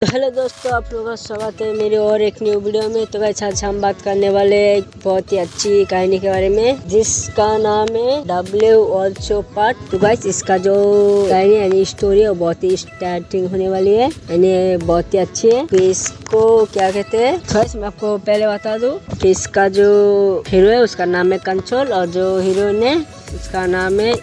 Hello दोस्तों, आप लोगों का स्वागत है मेरे और एक न्यू वीडियो में। तो गाइस आज हम बात करने वाले एक बहुत ही अच्छी कहानी के बारे में जिसका नाम है डब्ल्यू ऑल्सो पार्ट। तो गाइस इसका जो कहानी यानी स्टोरी है वो बहुत ही स्टार्टिंग होने वाली है, यानी बहुत ही अच्छी है। तो इसको क्या कहते हैं गाइस मैं आपको पहले बता दूं कि इसका जो हीरो है उसका नाम है कंचोल और जो हीरोइन है उसका नाम है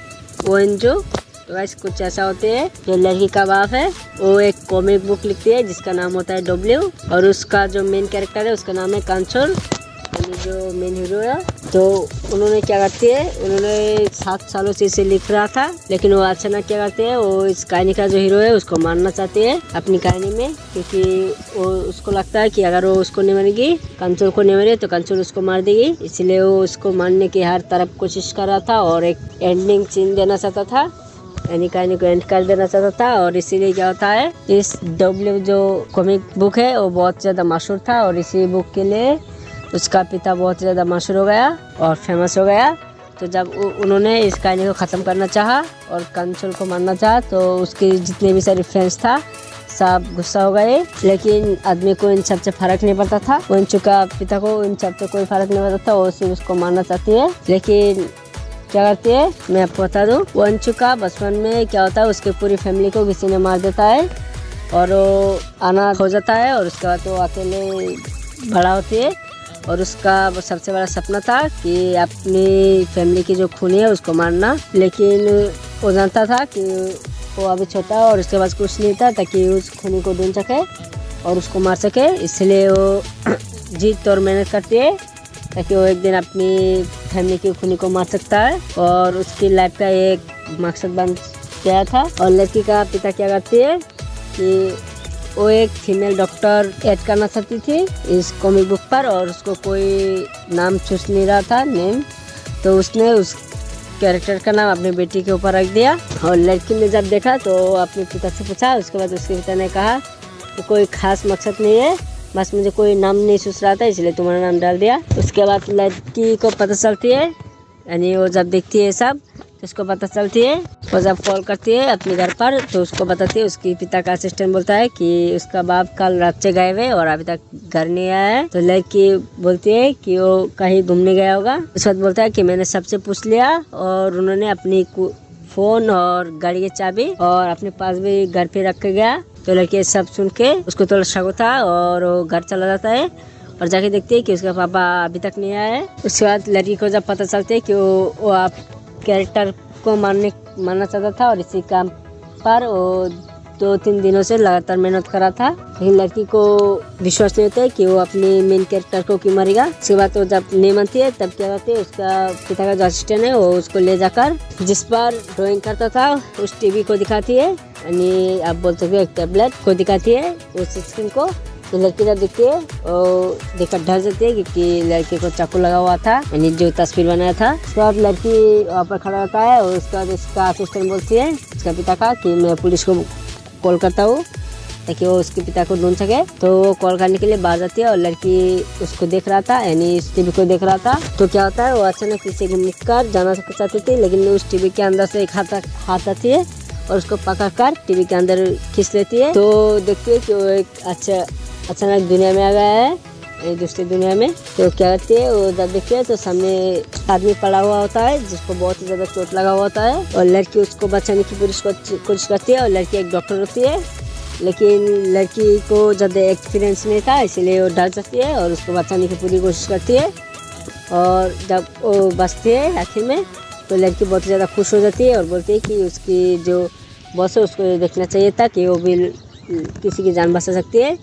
ओएंजो। तो गाइस कुछ ऐसा होते हैं, जो लड़की का बाप है वो एक कॉमिक बुक लिखती है जिसका नाम होता है डब्ल्यू और उसका जो मेन कैरेक्टर है उसका नाम है कंचोल, यानी जो मेन हीरो है। तो उन्होंने क्या करती है, उन्होंने 7 सालों से इसे लिख रहा था, लेकिन वो अचानक क्या करते हैं, वो इस कहानी का जो हीरो है उसको मारना चाहती है अपनी कहानी में, क्योंकि वो उसको लगता है कि अगर वो उसको नहीं मारेगी, कंचोल को नहीं मारे तो कंचोल उसको मार देगी। इसलिए वो उसको मारने की हर तरफ कोशिश कर रहा था और एक एंडिंग सीन देना चाहता था, यानी कहानी को एंड कर देना चाहता था। और इसीलिए क्या होता है, इस डब्ल्यू जो कॉमिक बुक है वो बहुत ज़्यादा मशहूर था और इसी बुक के लिए उसका पिता बहुत ज़्यादा मशहूर हो गया और फेमस हो गया। तो जब उन्होंने इस कहानी को ख़त्म करना चाहा और कंचोल को मारना चाहा तो उसके जितने भी सारे फैंस था सब गुस्सा हो गए, लेकिन आदमी को इन सब से फर्क नहीं पड़ता था। ओएंजो का पिता को इन सब से कोई फर्क नहीं पड़ता था, वो सिर्फ उसको मारना चाहती है। लेकिन क्या करती है मैं आपको बता दूं, ओएंजो का बचपन में क्या होता है, उसके पूरी फैमिली को किसी ने मार देता है और वो अनाथ हो जाता है और उसके बाद वो अकेले बड़ा होती है। और उसका सबसे बड़ा सपना था कि अपनी फैमिली की जो खूनी है उसको मारना, लेकिन वो जानता था कि वो अभी छोटा है और उसके पास कुछ नहीं था ताकि उस खूनी को ढूंढ सके और उसको मार सके। इसलिए वो जीत और मेहनत करती है ताकि वो एक दिन अपनी फैमिली की खूनी को मार सकता है और उसकी लाइफ का एक मकसद बन गया था। और लड़की का पिता क्या करती है कि वो एक फीमेल डॉक्टर ऐड करना चाहती थी इस कॉमिक बुक पर और उसको कोई नाम चूस नहीं रहा था नेम, तो उसने उस कैरेक्टर का नाम अपनी बेटी के ऊपर रख दिया। और लड़की ने जब देखा तो अपने पिता से पूछा, उसके बाद उसके पिता ने कहा कि कोई खास मकसद नहीं है, बस मुझे कोई नाम नहीं सोच रहा था इसलिए तुम्हारा नाम डाल दिया। उसके बाद लड़की को पता चलती है, यानी वो जब देखती है सब तो उसको पता चलती है। वो जब कॉल करती है अपने घर पर तो उसको बताती है, उसके पिता का असिस्टेंट बोलता है कि उसका बाप कल रात से गायब है और अभी तक घर नहीं आया है। तो लड़की बोलती है कि वो कहीं घूमने गया होगा। उस वक्त बोलता है कि मैंने सबसे पूछ लिया और उन्होंने अपनी फोन और गाड़ी की चाबी और अपने पास भी घर पे रख के गया। तो लड़की सब सुन के उसको थोड़ा शक होता है और वो घर चला जाता है और जाके देखती है कि उसका पापा अभी तक नहीं आया है। उसके बाद लड़की को जब पता चलता है कि वो आप कैरेक्टर को मारना चाहता था और इसी काम पर वो 2-3 दिनों से लगातार मेहनत कर रहा था, लेकिन लड़की को विश्वास नहीं होता है कि वो अपने मेन कैरेक्टर को क्यों मारेगा। उसके बाद वो जब नहीं मानती है तब क्या करती है, उसका पिता का जो असिस्टेंट है वो उसको ले जाकर जिस पर ड्राइंग करता था उस टीवी को दिखाती है, यानी आप बोल सकते हो एक टैबलेट को दिखाती है उस स्क्रीन को। तो लड़की जब दिखती है वो देखकर डर जाती है क्योंकि लड़के को चाकू लगा हुआ था, यानी जो तस्वीर बनाया था। उसके बाद लड़की वहाँ पर खड़ा रहता है और उसके बाद उसका असिस्टेंट बोलती है उसका पिता का कि मैं पुलिस को कॉल करता हूँ ताकि वो उसके पिता को ढूंढ सके। तो वो कॉल करने के लिए बाहर जाती है और लड़की उसको देख रहा था, यानी इस टीवी को देख रहा था। तो क्या होता है, वो अचानक किसी घूमने कर जाना चाहती थी, लेकिन उस टीवी के अंदर से एक हाथ आती है और उसको पकड़ कर टीवी के अंदर खींच लेती है। तो देखती है कि वो एक अचानक दुनिया में आ गया है, दूसरी दुनिया में। तो क्या करती है, वो जब देखती है तो सामने आदमी पड़ा हुआ होता है जिसको बहुत ही ज्यादा चोट लगा हुआ होता है और लड़की उसको बचाने की कोशिश करती है। और लड़की एक डॉक्टर होती है, लेकिन लड़की को ज़्यादा एक्सपीरियंस नहीं था इसलिए वो डर जाती है और उसको बचाने की पूरी कोशिश करती है। और जब वो बचती है आखिर में तो लड़की बहुत ज़्यादा खुश हो जाती है और बोलती है कि उसकी जो बॉस है उसको ये देखना चाहिए था कि वो भी किसी की जान बचा सकती है,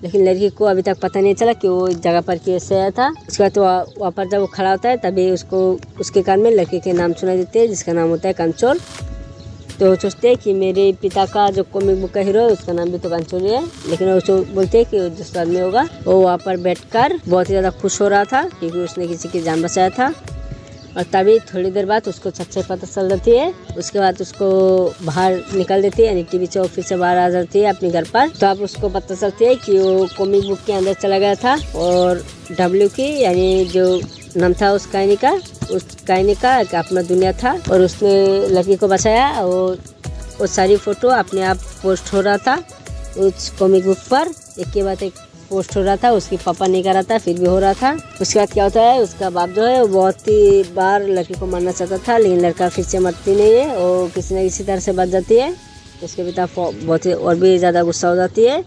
लेकिन लड़की को अभी तक पता नहीं चला कि वो इस जगह पर कैसे आया था। उसके बाद वहाँ पर जब वो खड़ा होता है तभी उसको उसके कान में लड़की के नाम सुनाई देते हैं जिसका नाम होता है कंचोल। तो वो सोचते हैं कि मेरे पिता का जो कॉमिक बुक का हीरो है उसका नाम भी तो कंचोल है, लेकिन वो बोलते हैं कि जिस आदमी होगा वो वहाँ पर बैठकर बहुत ही ज़्यादा खुश हो रहा था क्योंकि उसने किसी की जान बचाया था। और तभी थोड़ी देर बाद उसको सच्चाई पता चल जाती है। उसके बाद उसको बाहर निकाल देती है, यानी टीवी से ऑफिस से बाहर आ जाती है अपने घर पर। तो अब उसको पता चलती है कि वो कॉमिक बुक के अंदर चला गया था और डब्ल्यू की, यानी जो नाम था उस कहानी का एक अपना दुनिया था और उसने लड़की को बचाया और वो सारी फोटो अपने आप पोस्ट हो रहा था उस कॉमिक बुक पर एक के बाद एक पोस्ट हो रहा था। उसकी पापा नहीं कर रहा था, फिर भी हो रहा था। उसके बाद क्या होता है, उसका बाप जो है वो बहुत ही बार लड़की को मारना चाहता था, लेकिन लड़का फिर से मरती नहीं है और किसी न किसी तरह से बच जाती है। उसके पिता बहुत ही और भी ज़्यादा गुस्सा हो जाती है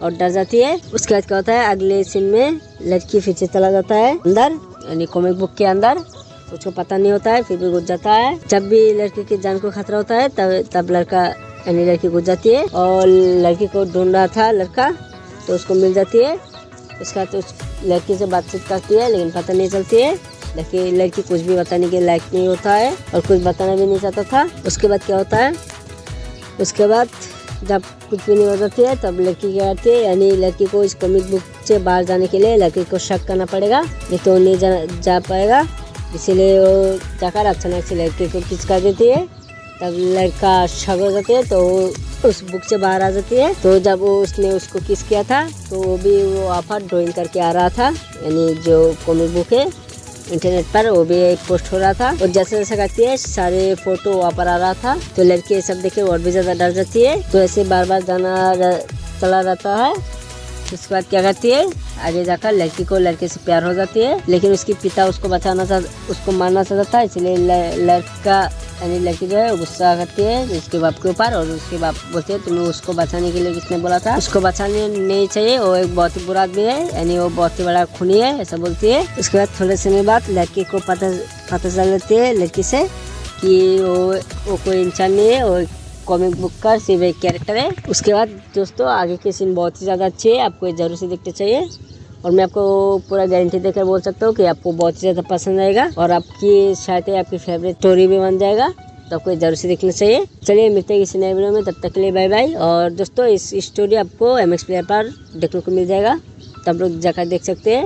और डर जाती है। उसके बाद क्या होता है, अगले सीन में लड़की फिर से चला जाता है अंदर, यानी कॉमिक बुक के अंदर। उसको पता नहीं होता है, फिर भी घुस जाता है। जब भी लड़की की जान को खतरा होता है तब लड़का यानी लड़की घुस जाती है और लड़की को ढूंढ रहा था लड़का, तो उसको मिल जाती है। उसके बाद उस लड़की से बातचीत करती है, लेकिन पता नहीं चलती है। लड़की कुछ भी बताने के लायक नहीं होता है और कुछ बताना भी नहीं चाहता था। उसके बाद क्या होता है, उसके बाद जब कुछ भी नहीं हो जाती है तब लड़की क्या करती है, यानी लड़की को इस कॉमिक बुक से बाहर जाने के लिए लड़की को शक करना पड़ेगा, नहीं तो नहीं जा पाएगा। इसीलिए वो जाकर अचानक से लड़की को किस कर देती है। तब लड़का शक हो जाती है तो उस बुक से बाहर आ जाती है। तो जब उसने उसको किस किया था तो वो भी वो वहाँ ड्राइंग करके आ रहा था, यानी जो कॉमिक बुक है इंटरनेट पर वो भी एक पोस्ट हो रहा था। और जैसे जैसे करती है सारे फोटो वहाँ पर आ रहा था, तो लड़की ये सब देखे और भी ज्यादा डर जाती है। तो ऐसे बार बार जाना चला रहता है। उसके बाद क्या करती है, आगे जाकर लड़की को लड़के से प्यार हो जाती है, लेकिन उसके पिता उसको उसको मारना चाहता था। इसलिए लड़का यानी लड़की जो है वो गुस्सा करती है उसके बाप के ऊपर और उसके बाप बोलते हैं तुम्हें उसको बचाने के लिए किसने बोला था, उसको बचाने नहीं चाहिए, वो एक बहुत ही बुरा आदमी है, यानी वो बहुत ही बड़ा खूनी है, ऐसा बोलती है। उसके बाद थोड़े समय बाद लड़की को पता चल जाती है लड़की से कि वो कोई इंसान नहीं है, वो कॉमिक बुक का सिर्फ एक कैरेक्टर है। उसके बाद दोस्तों आगे के सीन बहुत ही ज़्यादा अच्छे है, आपको जरूर से देखते चाहिए और मैं आपको पूरा गारंटी देकर बोल सकता हूँ कि आपको बहुत ही ज़्यादा पसंद आएगा और आपकी शायद आपकी फेवरेट स्टोरी भी बन जाएगा। तो आपको जरूर से देखना चाहिए। चलिए मिलते हैं किसी नए वीडियो में, तब तक के लिए बाय बाय। और दोस्तों इस स्टोरी आपको MX प्लेयर पर देखने को मिल जाएगा, तब लोग जाकर देख सकते हैं।